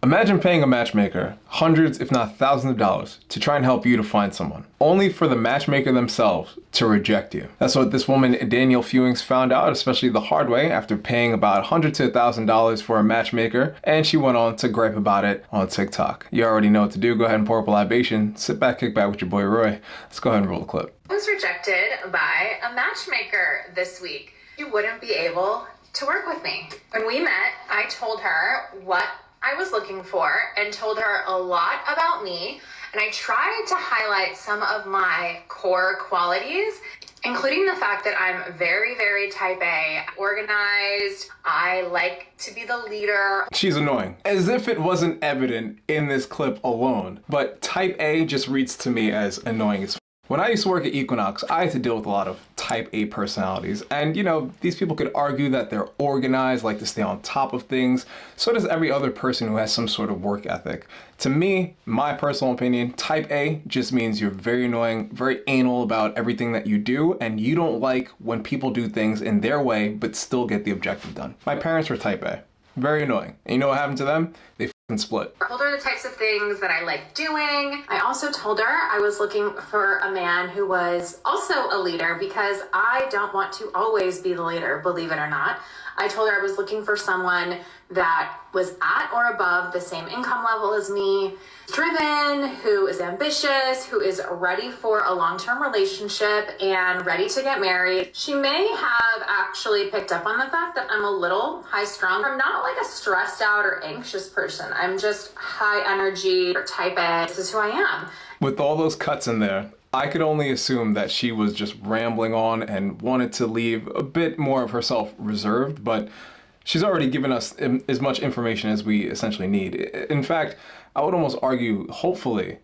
Imagine paying a matchmaker hundreds, if not thousands of dollars to try and help you to find someone, only for the matchmaker themselves to reject you. That's what this woman, Danielle Fewings, found out, especially the hard way, after paying about $100 to $1,000 for a matchmaker, and she went on to gripe about it on TikTok. You already know what to do. Go ahead and pour up a libation, sit back, kick back with your boy Roy. Let's go ahead and roll the clip. I was rejected by a matchmaker this week. She wouldn't be able to work with me. When we met, I told her what I was looking for and told her a lot about me, and I tried to highlight some of my core qualities, including the fact that I'm very, very type A, organized. I like to be the leader. She's annoying. As if it wasn't evident in this clip alone, but type A just reads to me as annoying as f. When I used to work at Equinox, I had to deal with a lot of type A personalities. And you know, these people could argue that they're organized, like to stay on top of things. So does every other person who has some sort of work ethic. To me, my personal opinion, type A just means you're very annoying, very anal about everything that you do, and you don't like when people do things in their way, but still get the objective done. My parents were type A. Very annoying. And you know what happened to them? They f***ing split. I told her the types of things that I like doing. I also told her I was looking for a man who was also a leader, because I don't want to always be the leader, believe it or not. I told her I was looking for someone that was at or above the same income level as me, driven, who is ambitious, who is ready for a long-term relationship and ready to get married. She may have actually picked up on the fact that I'm a little high-strung. I'm not like a stressed out or anxious person. I'm just high energy or type A. This is who I am. With all those cuts in there, I could only assume that she was just rambling on and wanted to leave a bit more of herself reserved, but she's already given us as much information as we essentially need. In fact, I would almost argue, hopefully,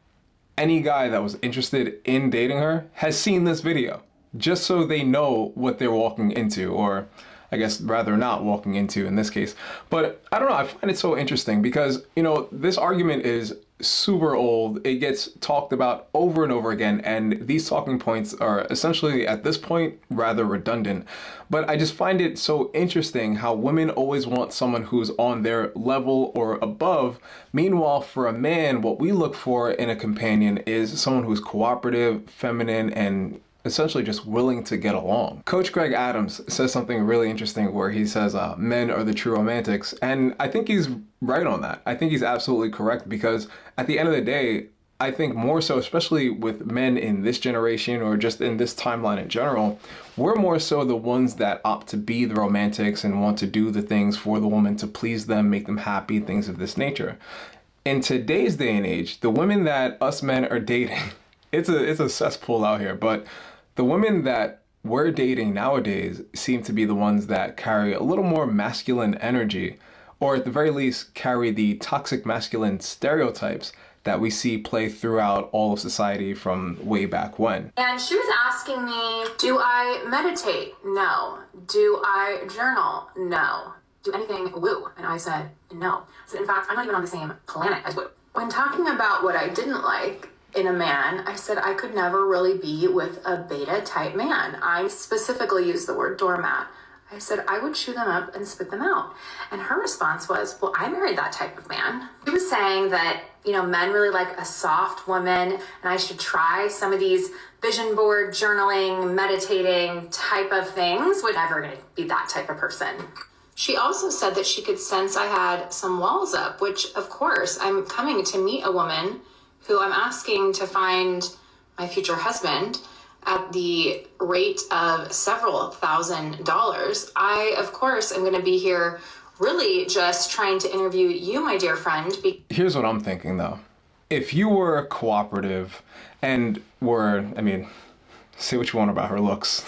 any guy that was interested in dating her has seen this video, just so they know what they're walking into, or I guess rather not walking into in this case. But I don't know, I find it so interesting because, you know, this argument is super old. It gets talked about over and over again, and these talking points are essentially at this point rather redundant. But I just find it so interesting how women always want someone who's on their level or above. Meanwhile, for a man, what we look for in a companion is someone who's cooperative, feminine, and essentially just willing to get along. Coach Greg Adams says something really interesting where he says men are the true romantics, and I think he's right on that. I think he's absolutely correct, because at the end of the day, I think more so, especially with men in this generation or just in this timeline in general, we're more so the ones that opt to be the romantics and want to do the things for the woman to please them, make them happy, things of this nature. In today's day and age, the women that us men are dating, it's a cesspool out here, but the women that we're dating nowadays seem to be the ones that carry a little more masculine energy, or at the very least carry the toxic masculine stereotypes that we see play throughout all of society from way back when. And she was asking me, do I meditate? No. Do I journal? No. Do anything woo? And I said, no. I said, in fact, I'm not even on the same planet as woo. When talking about what I didn't like in a man, I said I could never really be with a beta type man. I specifically used the word doormat. I said I would chew them up and spit them out. And her response was, well, I married that type of man. She was saying that, you know, men really like a soft woman, and I should try some of these vision board, journaling, meditating type of things. Would never gonna be that type of person. She also said that she could sense I had some walls up, which of course, I'm coming to meet a woman who I'm asking to find my future husband at the rate of several $1,000s. I, of course, am going to be here really just trying to interview you, my dear friend. Here's what I'm thinking, though. If you were cooperative and were, I mean, say what you want about her looks.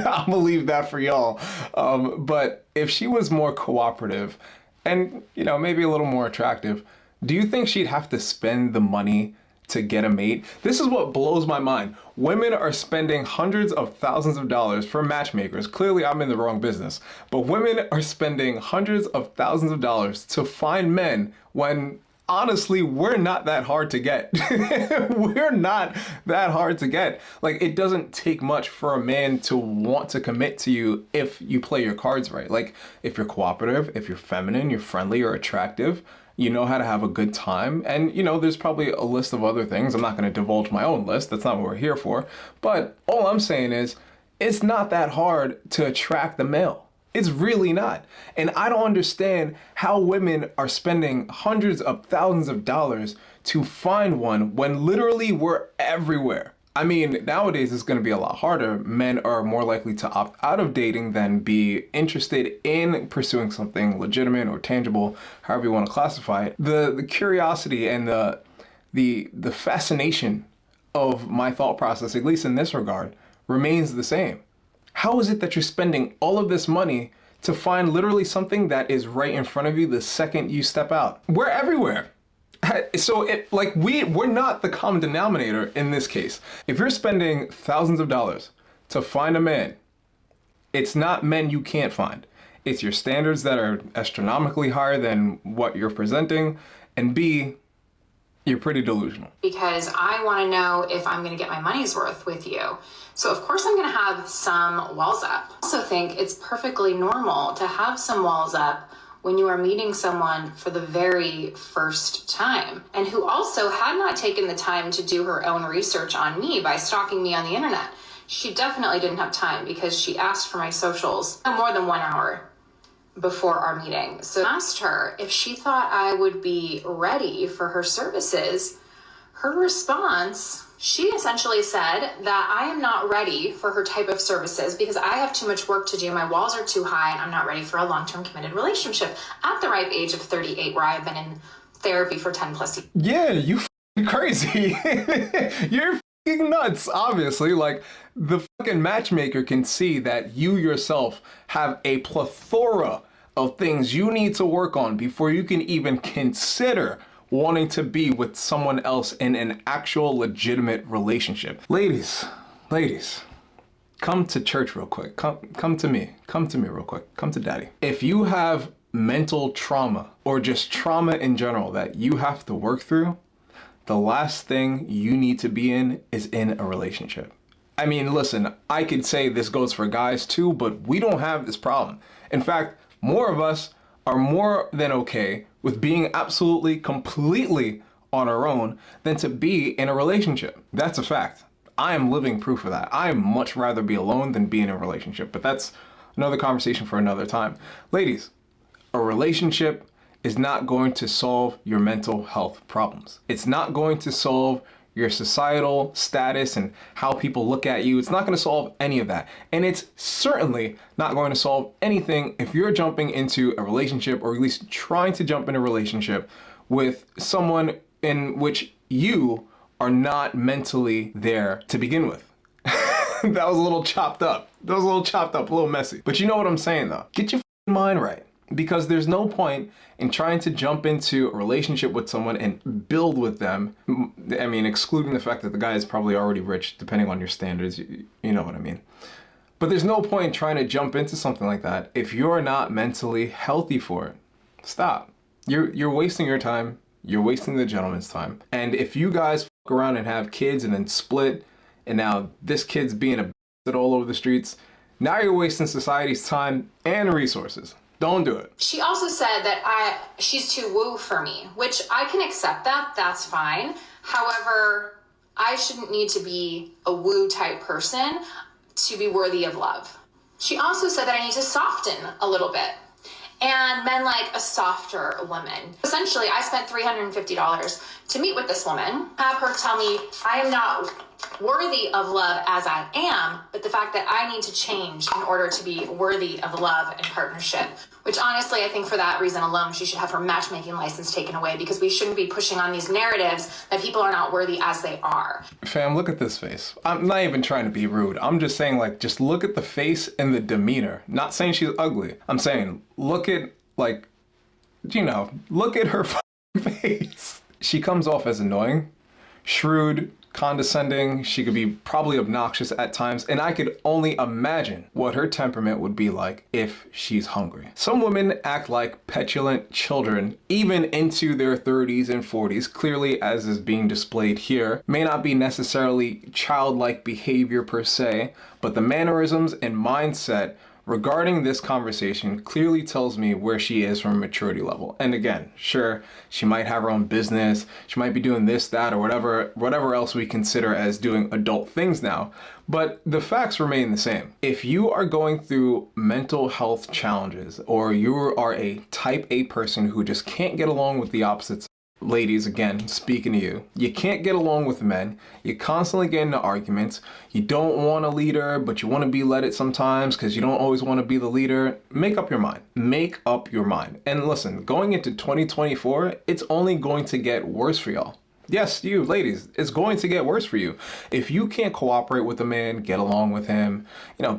I'll believe that for y'all. But if she was more cooperative and, you know, maybe a little more attractive, do you think she'd have to spend the money to get a mate? This is what blows my mind. Women are spending hundreds of thousands of dollars for matchmakers. Clearly, I'm in the wrong business. But women are spending hundreds of thousands of dollars to find men when, honestly, we're not that hard to get. We're not that hard to get. Like, it doesn't take much for a man to want to commit to you if you play your cards right. Like, if you're cooperative, if you're feminine, you're friendly, or attractive, you know how to have a good time, and you know, there's probably a list of other things. I'm not going to divulge my own list. That's not what we're here for. But all I'm saying is, it's not that hard to attract the male. It's really not. And I don't understand how women are spending hundreds of thousands of dollars to find one when literally we're everywhere. I mean, nowadays it's going to be a lot harder. Men are more likely to opt out of dating than be interested in pursuing something legitimate or tangible, however you want to classify it. The curiosity and the fascination of my thought process, at least in this regard, remains the same. How is it that you're spending all of this money to find literally something that is right in front of you the second you step out? We're everywhere. So we're not the common denominator in this case. If you're spending thousands of dollars to find a man, it's not men you can't find. It's your standards that are astronomically higher than what you're presenting, and B, you're pretty delusional. Because I want to know if I'm going to get my money's worth with you. So of course I'm going to have some walls up. I also think it's perfectly normal to have some walls up when you are meeting someone for the very first time, and who also had not taken the time to do her own research on me by stalking me on the internet. She definitely didn't have time because she asked for my socials more than 1 hour before our meeting. So I asked her if she thought I would be ready for her services. Her response, she essentially said that I am not ready for her type of services because I have too much work to do. My walls are too high, and I'm not ready for a long-term committed relationship at the ripe age of 38, where I've been in therapy for 10 plus years. Yeah, you crazy. You're nuts, obviously. Like, the fucking matchmaker can see that you yourself have a plethora of things you need to work on before you can even consider wanting to be with someone else in an actual legitimate relationship. Ladies, come to church real quick. Come to me real quick. Come to daddy. If you have mental trauma or just trauma in general that you have to work through, the last thing you need to be in is in a relationship. I mean, listen, I could say this goes for guys too, but we don't have this problem. In fact, more of us are more than okay with being absolutely, completely on our own than to be in a relationship. That's a fact. I am living proof of that. I much rather be alone than be in a relationship, but that's another conversation for another time. Ladies, a relationship is not going to solve your mental health problems. It's not going to solve your societal status and how people look at you. It's not going to solve any of that. And it's certainly not going to solve anything if you're jumping into a relationship, or at least trying to jump in a relationship with someone in which you are not mentally there to begin with. That was a little chopped up. A little messy. But you know what I'm saying though? Get your mind right. Because there's no point in trying to jump into a relationship with someone and build with them. I mean, excluding the fact that the guy is probably already rich, depending on your standards, you know what I mean. But there's no point in trying to jump into something like that if you're not mentally healthy for it. Stop. You're wasting your time. You're wasting the gentleman's time. And if you guys fuck around and have kids and then split, and now this kid's being a b***h all over the streets, now you're wasting society's time and resources. Don't do it. She also said that she's too woo for me, which I can accept that. That's fine. However, I shouldn't need to be a woo type person to be worthy of love. She also said that I need to soften a little bit. And men like a softer woman. Essentially, I spent $350 to meet with this woman, have her tell me I am not worthy of love as I am, but the fact that I need to change in order to be worthy of love and partnership. Which honestly, I think for that reason alone, she should have her matchmaking license taken away, because we shouldn't be pushing on these narratives that people are not worthy as they are. Fam, look at this face. I'm not even trying to be rude. I'm just saying, like, just look at the face and the demeanor. Not saying she's ugly. I'm saying, look at, like, you know, look at her face. She comes off as annoying, shrewd, condescending. She could be probably obnoxious at times, and I could only imagine what her temperament would be like if she's hungry. Some women act like petulant children even into their 30s and 40s, clearly, as is being displayed here. May not be necessarily childlike behavior per se, but the mannerisms and mindset regarding this conversation clearly tells me where she is from a maturity level. And again, sure, she might have her own business, she might be doing this, that, or whatever else we consider as doing adult things now, but the facts remain the same. If you are going through mental health challenges, or you are a type A person who just can't get along with the opposites, ladies, again, speaking to you can't get along with men, you constantly get into arguments, you don't want a leader, but you want to be led it sometimes because you don't always want to be the leader, make up your mind. Make up your mind. And listen, going into 2024, it's only going to get worse for y'all. Yes, you ladies, it's going to get worse for you. If you can't cooperate with a man, get along with him,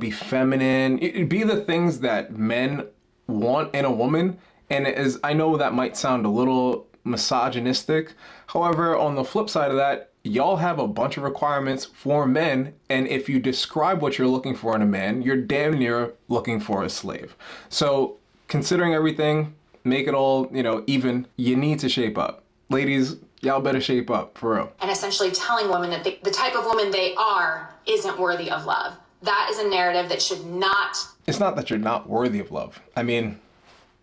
be feminine, be the things that men want in a woman. And as I know that might sound a little misogynistic. However, on the flip side of that, y'all have a bunch of requirements for men, and if you describe what you're looking for in a man, you're damn near looking for a slave. So considering everything, make it all, even, you need to shape up. Ladies, y'all better shape up, for real. And essentially telling women that the type of woman they are isn't worthy of love. That is a narrative that should not... It's not that you're not worthy of love. I mean,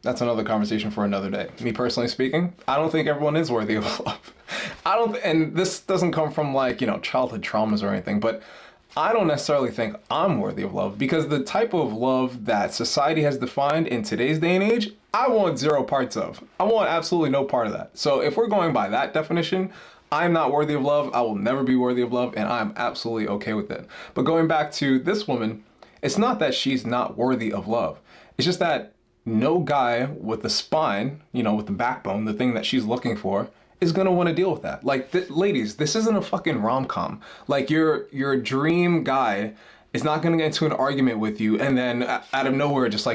that's another conversation for another day. Me personally speaking, I don't think everyone is worthy of love. And this doesn't come from childhood traumas or anything, but I don't necessarily think I'm worthy of love, because the type of love that society has defined in today's day and age, I want zero parts of. I want absolutely no part of that. So if we're going by that definition, I'm not worthy of love, I will never be worthy of love, and I'm absolutely okay with it. But going back to this woman, it's not that she's not worthy of love. It's just that no guy with the spine, with the backbone, the thing that she's looking for, is gonna want to deal with that. Ladies, this isn't a fucking rom-com. Your dream guy is not gonna get into an argument with you and then out of nowhere just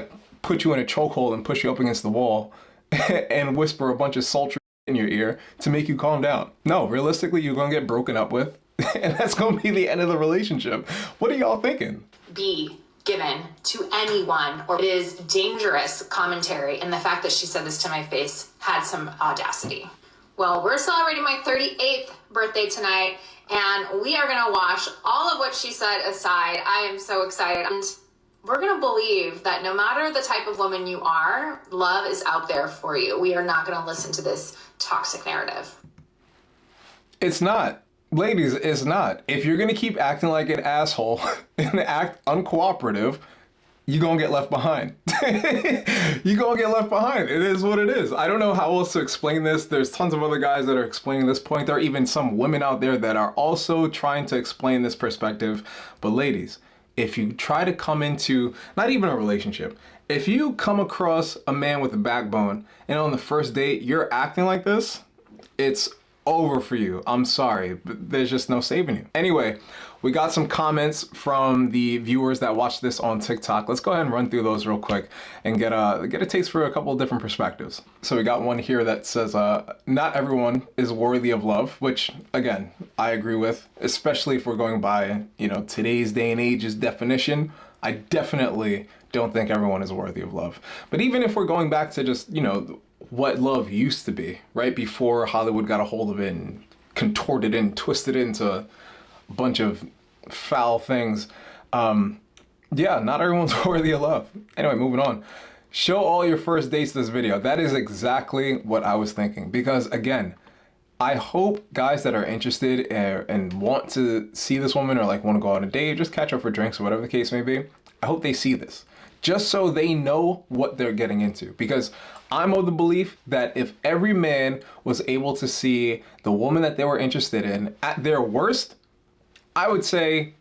put you in a chokehold and push you up against the wall and whisper a bunch of sultry in your ear to make you calm down. No, realistically, you're gonna get broken up with, and that's gonna be the end of the relationship. What are y'all thinking? Be given to anyone, or it is dangerous commentary, and the fact that she said this to my face had some audacity. Well, we're celebrating my 38th birthday tonight, and we are gonna wash all of what she said aside. I am so excited, and we're gonna believe that no matter the type of woman you are, love is out there for you. We are not gonna listen to this toxic narrative. It's not. Ladies, it's not. If you're gonna keep acting like an asshole and act uncooperative, you're gonna get left behind. You're gonna get left behind. It is what it is. I don't know how else to explain this. There's tons of other guys that are explaining this point. There are even some women out there that are also trying to explain this perspective. But ladies, if you try to come into, not even a relationship, if you come across a man with a backbone and on the first date you're acting like this, it's over for you. I'm sorry, but there's just no saving you. Anyway, we got some comments from the viewers that watched this on TikTok. Let's go ahead and run through those real quick and get a taste for a couple of different perspectives. So we got one here that says, not everyone is worthy of love, which again, I agree with, especially if we're going by, today's day and age's definition. I definitely don't think everyone is worthy of love. But even if we're going back to just, what love used to be, right? Before Hollywood got a hold of it and contorted and twisted into a bunch of foul things. Yeah, not everyone's worthy of love. Anyway, moving on. Show all your first dates this video. That is exactly what I was thinking. Because again, I hope guys that are interested and want to see this woman or want to go out on a date, just catch up for drinks or whatever the case may be, I hope they see this. Just so they know what they're getting into. Because I'm of the belief that if every man was able to see the woman that they were interested in at their worst, I would say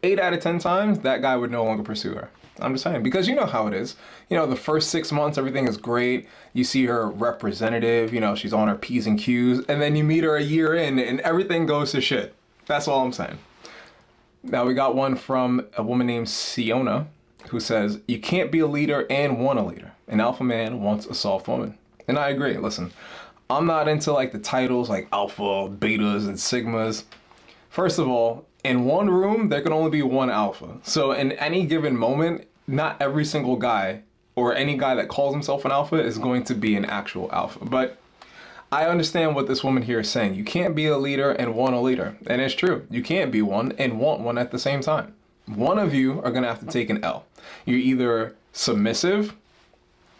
8 out of 10 times that guy would no longer pursue her. I'm just saying, because you know how it is. The first 6 months, everything is great. You see her representative, she's on her P's and Q's, and then you meet her a year in and everything goes to shit. That's all I'm saying. Now we got one from a woman named Siona, who says, you can't be a leader and want a leader. An alpha man wants a soft woman. And I agree. Listen, I'm not into the titles like alpha, betas, and sigmas. First of all, in one room, there can only be one alpha. So in any given moment, not every single guy or any guy that calls himself an alpha is going to be an actual alpha. But I understand what this woman here is saying. You can't be a leader and want a leader. And it's true. You can't be one and want one at the same time. One of you are gonna have to take an L. You're either submissive,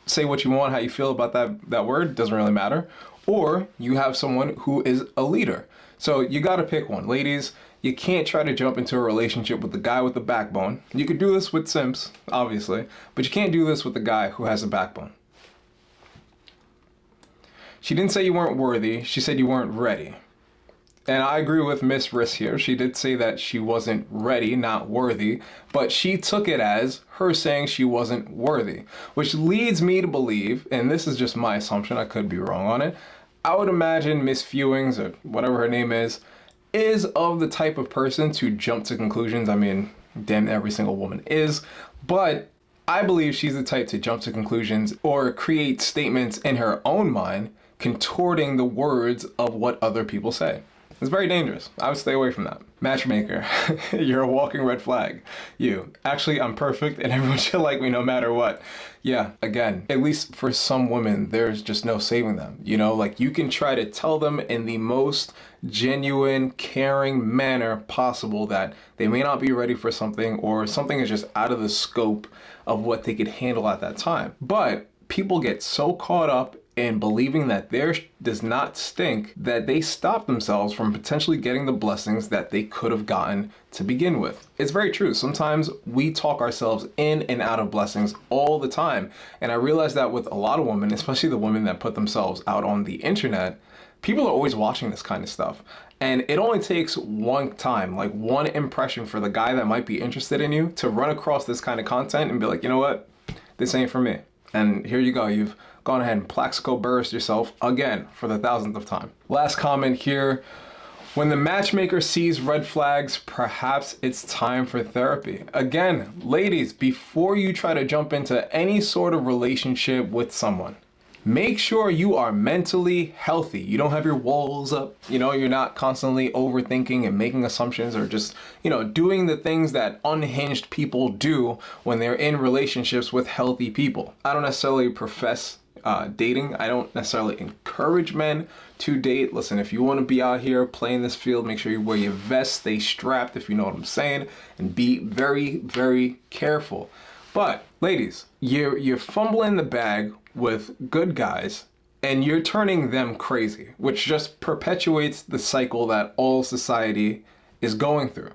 say what you want, how you feel about that word, doesn't really matter, or you have someone who is a leader. So you gotta pick one. Ladies, you can't try to jump into a relationship with the guy with the backbone. You could do this with simps, obviously, but you can't do this with the guy who has a backbone. She didn't say you weren't worthy, she said you weren't ready. And I agree with Miss Riss here. She did say that she wasn't ready, not worthy, but she took it as her saying she wasn't worthy, which leads me to believe, and this is just my assumption, I could be wrong on it, I would imagine Miss Fewings, or whatever her name is of the type of person to jump to conclusions. I mean, damn, every single woman is, but I believe she's the type to jump to conclusions or create statements in her own mind, contorting the words of what other people say. It's very dangerous. I would stay away from that. Matchmaker, you're a walking red flag. You, actually, I'm perfect and everyone should like me no matter what. Yeah, again, at least for some women, there's just no saving them. You know, like you can try to tell them in the most genuine, caring manner possible that they may not be ready for something or something is just out of the scope of what they could handle at that time. But people get so caught up in believing that theirs does not stink that they stop themselves from potentially getting the blessings that they could have gotten to begin with. It's very true. Sometimes we talk ourselves in and out of blessings all the time. And I realize that with a lot of women, especially the women that put themselves out on the internet, people are always watching this kind of stuff. And it only takes one time, like one impression for the guy that might be interested in you to run across this kind of content and be like, you know what, this ain't for me. And here you go, you've gone ahead and Plaxico burst yourself again for the 1000th time. Last comment here. When the matchmaker sees red flags, perhaps it's time for therapy. Again, ladies, before you try to jump into any sort of relationship with someone, make sure you are mentally healthy. You don't have your walls up, you know, you're not constantly overthinking and making assumptions or just, you know, doing the things that unhinged people do when they're in relationships with healthy people. I don't necessarily profess dating. I don't necessarily encourage men to date. Listen, if you want to be out here playing this field, make sure you wear your vest, stay strapped, if you know what I'm saying, and be very, very careful. But ladies, you're fumbling the bag with good guys and you're turning them crazy, which just perpetuates the cycle that all society is going through.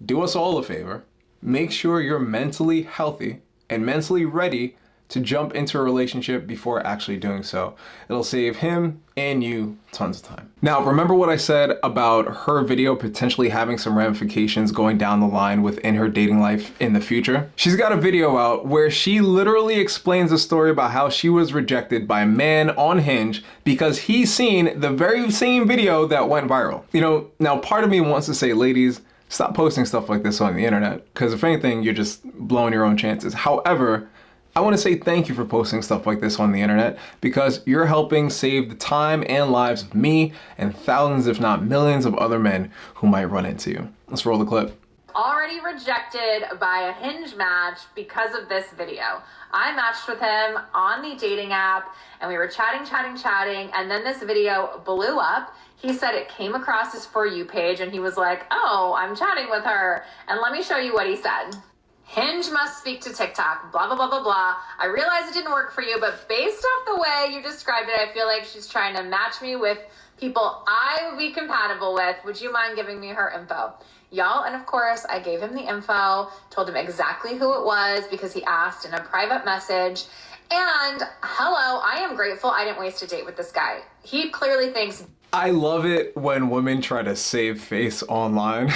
Do us all a favor. Make sure you're mentally healthy and mentally ready to jump into a relationship before actually doing so. It'll save him and you tons of time. Now, remember what I said about her video potentially having some ramifications going down the line within her dating life in the future? She's got a video out where she literally explains a story about how she was rejected by a man on Hinge because he's seen the very same video that went viral. You know, now part of me wants to say, ladies, stop posting stuff like this on the internet, because if anything, you're just blowing your own chances. However, I want to say thank you for posting stuff like this on the internet because you're helping save the time and lives of me and thousands, if not millions, of other men who might run into you. Let's roll the clip. Already rejected by a Hinge match because of this video. I matched with him on the dating app and we were chatting, and then this video blew up. He said it came across his For You page and he was like, oh, I'm chatting with her. And let me show you what he said. Hinge must speak to TikTok, blah, blah, blah, blah, blah. I realize it didn't work for you, but based off the way you described it, I feel like she's trying to match me with people I would be compatible with. Would you mind giving me her info? Y'all, and of course, I gave him the info, told him exactly who it was because he asked in a private message. And hello, I am grateful I didn't waste a date with this guy. He clearly thinks... I love it when women try to save face online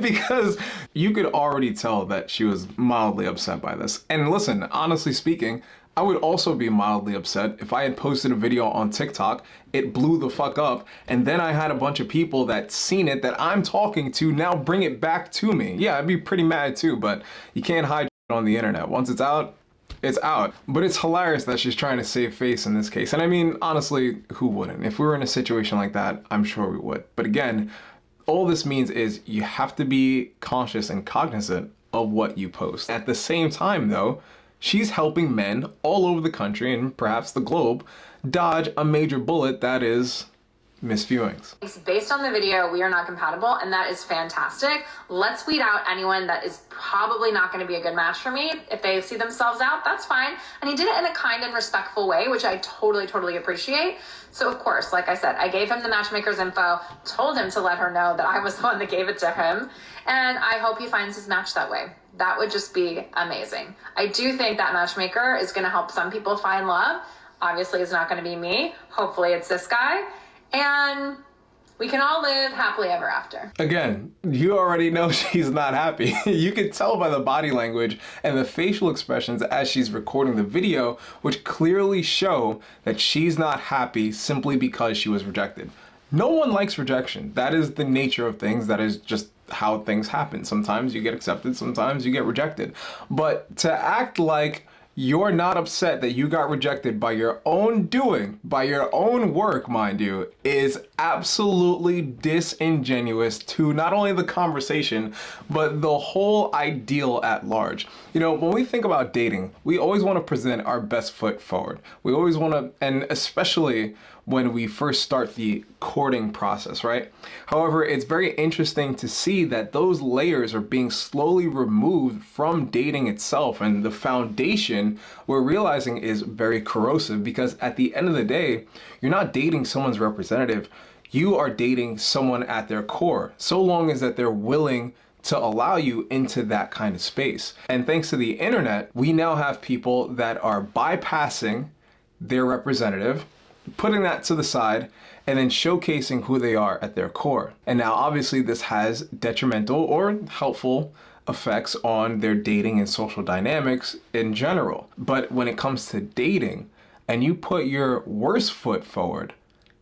because you could already tell that she was mildly upset by this. And listen, honestly speaking, I would also be mildly upset if I had posted a video on TikTok, it blew the fuck up, and then I had a bunch of people that seen it that I'm talking to now bring it back to me. Yeah, I'd be pretty mad too, but you can't hide on the internet. Once it's out, it's out. But it's hilarious that she's trying to save face in this case. And I mean, honestly, who wouldn't? If we were in a situation like that, I'm sure we would. But again, all this means is you have to be conscious and cognizant of what you post. At the same time though, she's helping men all over the country and perhaps the globe dodge a major bullet that is misviewings. Based on the video, we are not compatible, and that is fantastic. Let's weed out anyone that is probably not going to be a good match for me. If they see themselves out, that's fine. And he did it in a kind and respectful way, which I totally appreciate. So of course, like I said, I gave him the matchmaker's info, told him to let her know that I was the one that gave it to him, and I hope he finds his match that way. That would just be amazing. I do think that matchmaker is going to help some people find love. Obviously, it's not going to be me. Hopefully, it's this guy. And we can all live happily ever after. Again, you already know she's not happy. You could tell by the body language and the facial expressions as she's recording the video, which clearly show that she's not happy simply because she was rejected. No one likes rejection. That is the nature of things. That is just how things happen. Sometimes you get accepted, sometimes you get rejected. But to act like you're not upset that you got rejected by your own doing, by your own work, mind you, is absolutely disingenuous to not only the conversation, but the whole ideal at large. You know, when we think about dating, we always want to present our best foot forward. We always want to, and especially when we first start the courting process, right? However, it's very interesting to see that those layers are being slowly removed from dating itself, and the foundation we're realizing is very corrosive, because at the end of the day, you're not dating someone's representative, you are dating someone at their core, so long as that they're willing to allow you into that kind of space. And thanks to the internet, we now have people that are bypassing their representative, putting that to the side, and then showcasing who they are at their core. And now obviously this has detrimental or helpful effects on their dating and social dynamics in general. But when it comes to dating and you put your worst foot forward,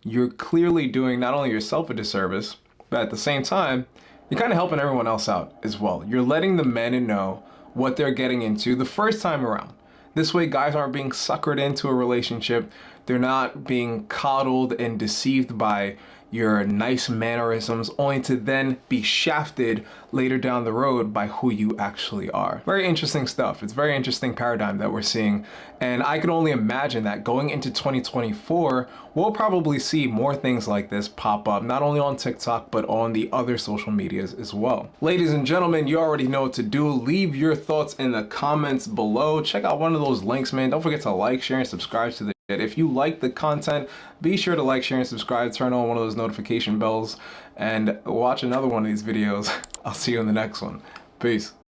you're clearly doing not only yourself a disservice, but at the same time, you're kind of helping everyone else out as well. You're letting the men know what they're getting into the first time around. This way, guys aren't being suckered into a relationship. They're not being coddled and deceived by your nice mannerisms, only to then be shafted later down the road by who you actually are. Very interesting stuff. It's a very interesting paradigm that we're seeing. And I can only imagine that going into 2024, we'll probably see more things like this pop up, not only on TikTok, but on the other social medias as well. Ladies and gentlemen, you already know what to do. Leave your thoughts in the comments below. Check out one of those links, man. Don't forget to like, share, and subscribe to the if you like the content, be sure to like, share, and subscribe, turn on one of those notification bells, and watch another one of these videos. I'll see you in the next one. Peace.